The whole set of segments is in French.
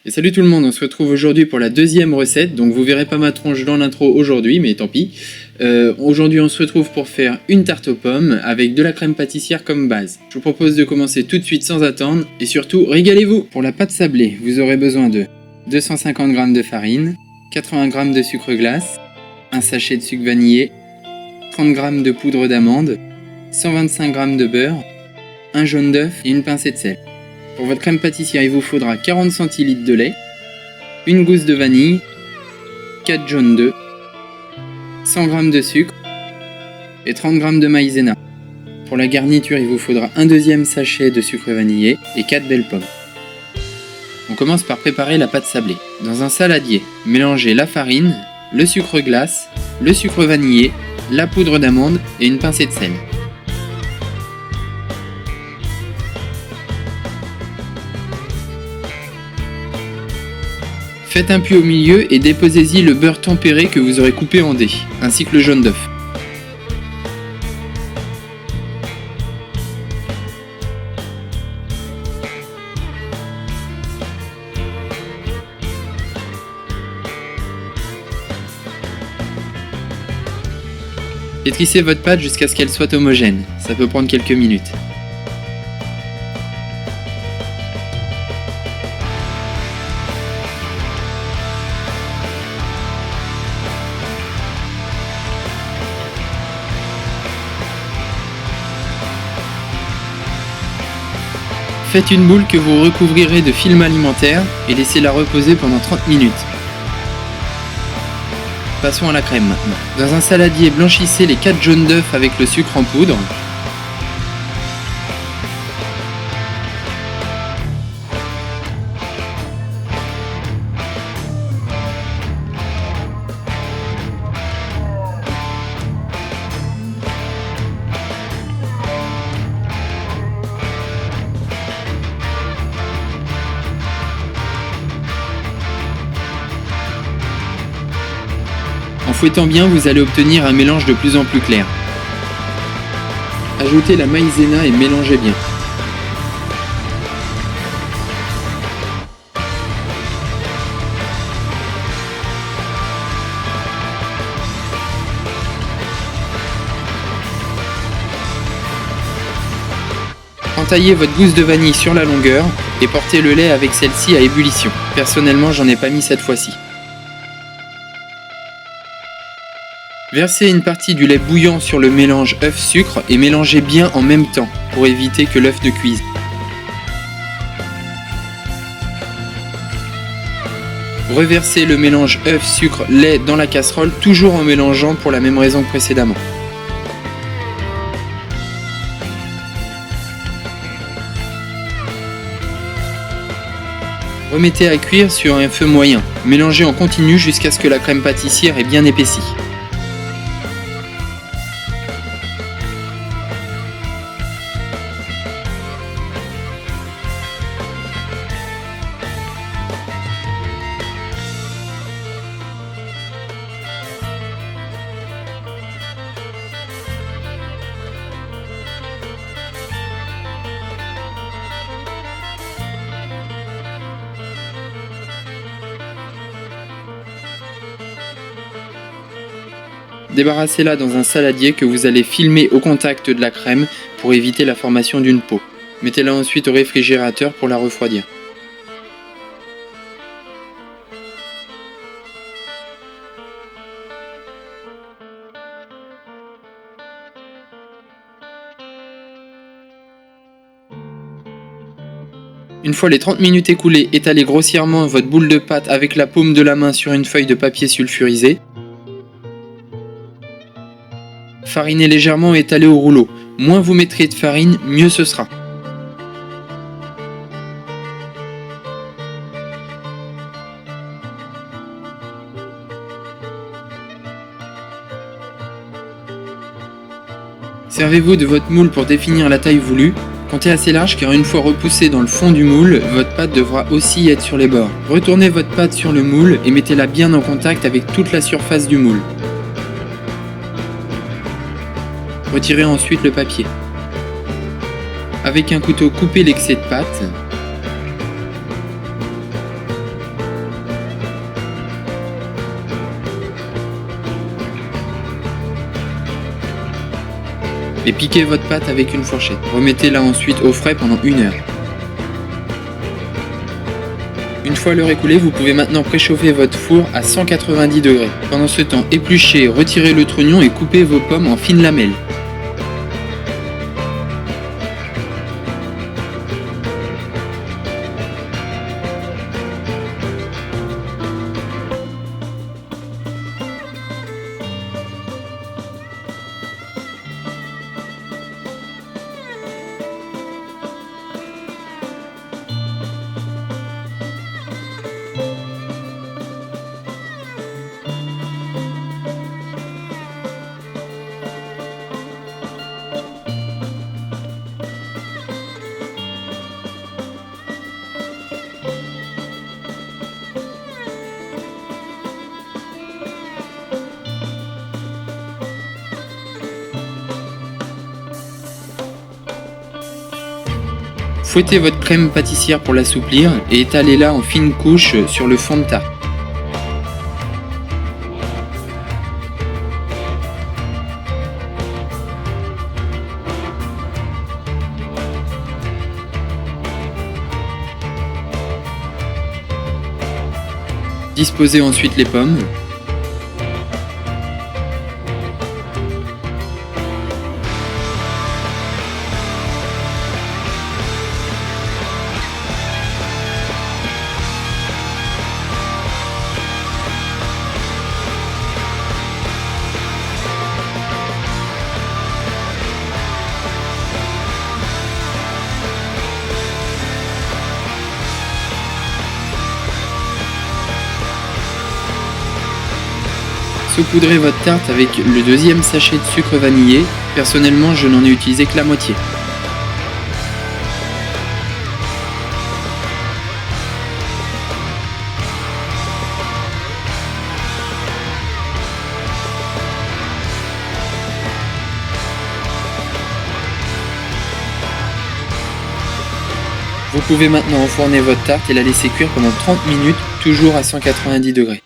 Et salut tout le monde, on se retrouve aujourd'hui pour la deuxième recette, donc vous verrez pas ma tronche dans l'intro aujourd'hui, mais tant pis. Aujourd'hui on se retrouve pour faire une tarte aux pommes avec de la crème pâtissière comme base. Je vous propose de commencer tout de suite sans attendre, et surtout régalez-vous. Pour la pâte sablée, vous aurez besoin de 250 g de farine, 80 g de sucre glace, un sachet de sucre vanillé, 30 g de poudre d'amande, 125 g de beurre, un jaune d'œuf et une pincée de sel. Pour votre crème pâtissière, il vous faudra 40 cl de lait, une gousse de vanille, 4 jaunes d'œufs, 100 g de sucre et 30 g de maïzena. Pour la garniture, il vous faudra un deuxième sachet de sucre vanillé et 4 belles pommes. On commence par préparer la pâte sablée. Dans un saladier, mélangez la farine, le sucre glace, le sucre vanillé, la poudre d'amande et une pincée de sel. Faites un puits au milieu et déposez-y le beurre tempéré que vous aurez coupé en dés, ainsi que le jaune d'œuf. Pétrissez votre pâte jusqu'à ce qu'elle soit homogène, ça peut prendre quelques minutes. Faites une boule que vous recouvrirez de film alimentaire et laissez-la reposer pendant 30 minutes. Passons à la crème maintenant. Dans un saladier, blanchissez les 4 jaunes d'œufs avec le sucre en poudre. En fouettant bien, vous allez obtenir un mélange de plus en plus clair. Ajoutez la maïzena et mélangez bien. Entaillez votre gousse de vanille sur la longueur et portez le lait avec celle-ci à ébullition. Personnellement, j'en ai pas mis cette fois-ci. Versez une partie du lait bouillant sur le mélange œuf-sucre et mélangez bien en même temps pour éviter que l'œuf ne cuise. Reversez le mélange œuf-sucre-lait dans la casserole, toujours en mélangeant pour la même raison que précédemment. Remettez à cuire sur un feu moyen. Mélangez en continu jusqu'à ce que la crème pâtissière ait bien épaissi. Débarrassez-la dans un saladier que vous allez filmer au contact de la crème pour éviter la formation d'une peau. Mettez-la ensuite au réfrigérateur pour la refroidir. Une fois les 30 minutes écoulées, étalez grossièrement votre boule de pâte avec la paume de la main sur une feuille de papier sulfurisé. Farinez légèrement et étalez au rouleau. Moins vous mettrez de farine, mieux ce sera. Servez-vous de votre moule pour définir la taille voulue. Comptez assez large car une fois repoussé dans le fond du moule, votre pâte devra aussi être sur les bords. Retournez votre pâte sur le moule et mettez-la bien en contact avec toute la surface du moule. Retirez ensuite le papier. Avec un couteau, coupez l'excès de pâte. et piquez votre pâte avec une fourchette. Remettez-la ensuite au frais pendant 1 heure. Une fois l'heure écoulée, vous pouvez maintenant préchauffer votre four à 190 degrés. Pendant ce temps, épluchez, retirez le trognon et coupez vos pommes en fines lamelles. Fouettez votre crème pâtissière pour l'assouplir et étalez-la en fines couches sur le fond de tarte. Disposez ensuite les pommes. Saupoudrez votre tarte avec le deuxième sachet de sucre vanillé. Personnellement, je n'en ai utilisé que la moitié. Vous pouvez maintenant enfourner votre tarte et la laisser cuire pendant 30 minutes, toujours à 190 degrés.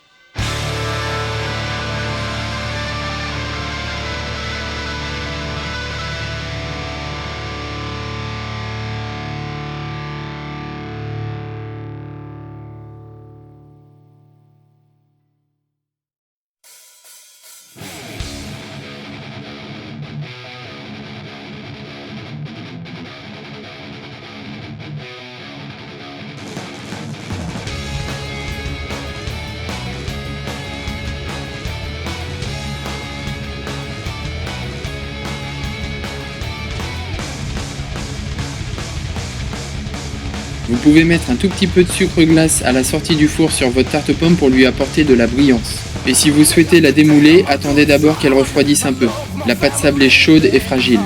Vous pouvez mettre un tout petit peu de sucre glace à la sortie du four sur votre tarte aux pommes pour lui apporter de la brillance. Et si vous souhaitez la démouler, attendez d'abord qu'elle refroidisse un peu. La pâte sablée chaude et fragile.